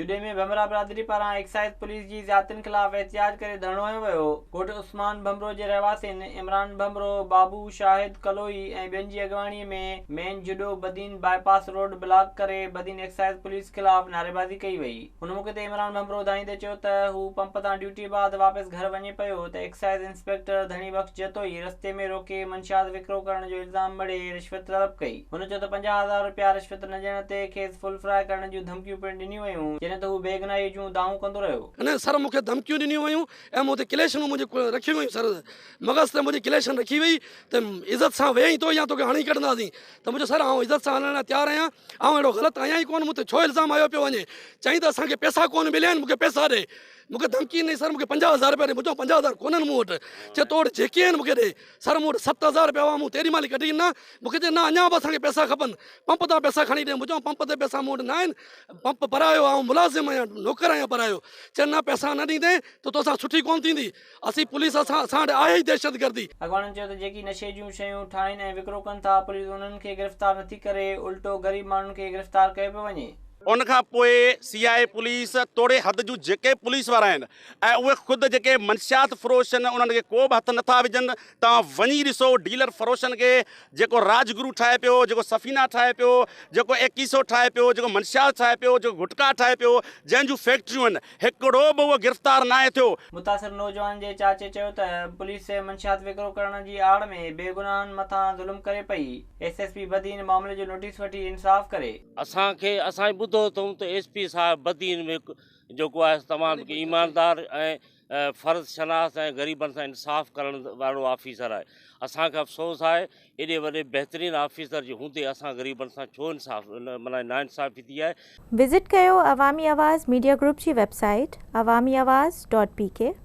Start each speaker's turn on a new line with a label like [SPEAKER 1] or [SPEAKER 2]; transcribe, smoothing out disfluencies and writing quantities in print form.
[SPEAKER 1] जुडे में भमरा बिरादरी पारां एक्साइज पुलिस जी ज़ियादतियुनि ख़िलाफ़ एहतिजाज करे धरणो हयो वियो। ॻोठ उस्मान भमरो जे रहवासियुनि इमरान भमरो, बाबू शाहिद कलोई ऐं ॿियनि जी अॻवाणीअ में मेन जुडो बदीन बाईपास रोड ब्लॉक करे बदीन एक्साइज पुलिस ख़िलाफ़ नारेबाज़ी कई वई। हुन मौक़े ते इमरान भमरो ॿुधाईंदे चयो त हू पंप तां ड्यूटी बाद वापसि घर वञे पियो त एक्साइज इंस्पेक्टर धणी बख़्श जतोई रस्ते में रोके मंशियात विकिरो करण जो इल्ज़ाम मड़े रिश्वत तलब कई। हुन चयो त 50,000 रुपया रिश्वत न ॾियण ते खेसि फुल फ्राई करण जूं धमकियूं पिणु ॾिनियूं वयूं, जॾहिं त हू बेगुनाही जूं दावूं कंदो रहियो।
[SPEAKER 2] अने सर मूंखे धमकियूं ॾिनियूं वयूं ऐं मूं ते क्लेशनूं मुंहिंजी रखियूं वयूं। सर मग़ज़ ते मुंहिंजी क्लेशन रखी वई त इज़त सां वेही तो या तोखे हणी कढंदासीं। त मुंहिंजो सर आउं इज़त सां हलण लाइ तयारु आहियां, आउं अहिड़ो ग़लति आहियां ई कोन। मूं ते छो इल्ज़ाम आयो पियो वञे? चई त असांखे पैसा कोन मिलिया आहिनि, मूंखे पैसा ॾे। मूंखे धमकी नहीं सर, मूंखे 50,000 रुपया ॾे। मुंहिंजो 50,000 कोन्हनि मूं वटि। चए तो वटि जेके आहिनि मूंखे ॾे। सर मूं वटि 7,000 रुपया हुआ, मूं तेरी माली कढी न। मूंखे चए न अञा बि असांखे पैसा खपनि, पंप तां पैसा खणी ॾे। मुंहिंजो पंप ते पैसा मूं वटि न आहिनि, पंप भरायो, आउं मुलाज़िम आहियां, नौकर आहियां भरायो। चए न पैसा न ॾींदे त तोसां सुठी कोन थींदी। असीं पुलिस असां वटि आहे ई दहशतगर्दी।
[SPEAKER 1] अॻवाननि चयो त जेकी नशे जूं शयूं ठाहिनि ऐं विकिरो कनि था, पुलिस उन्हनि खे गिरफ़्तार नथी करे, उल्टो ग़रीब माण्हुनि खे गिरफ़्तार कयो पियो वञे।
[SPEAKER 3] उन खां पोइ CI पुलिस तोड़े हद जूं जेके पुलिस वारा आहिनि ऐं उहे ख़ुदि जेके मंशियात फ़रोश आहिनि उन्हनि खे को बि हथु नथा विझनि। तव्हां वञी ॾिसो डीलर फ़रोशनि खे, जेको राजगुरू ठाहे पियो, जेको सफ़ीना ठाहे पियो, जेको 2100 ठाहे पियो, जेको मंशियात ठाहे पियो, जेको गुटका ठाहे पियो, जंहिंजूं फैक्ट्रियूं आहिनि, हिकिड़ो बि उहो गिरफ़्तार न आहे थियो।
[SPEAKER 1] मुतासिर नौजवान जे चाचे चयो त पुलिस मंशियात विकिरो करण जी आड़ में बेगुनाहनि मथां ज़ुल्म करे पई। SSP बदीन मामले जो नोटिस वठी इंसाफ़ करे।
[SPEAKER 4] असांखे असां ॿुधो अथऊं त SP साहिब बदीन में जेको आहे तमामु ईमानदार ऐं फ़र्ज़ शनास ऐं ग़रीबनि सां इंसाफ़ करण वारो ऑफिसर आहे। असांखे अफ़सोस आहे एॾे वॾे बहितरीनु ऑफिसर जे हूंदे असां ग़रीबनि सां छो माना नाइंसाफ़ी थी आहे।
[SPEAKER 5] विज़िट कयो अवामी आवाज़ मीडिया ग्रुप जी वेबसाइट awamiawaz.pk।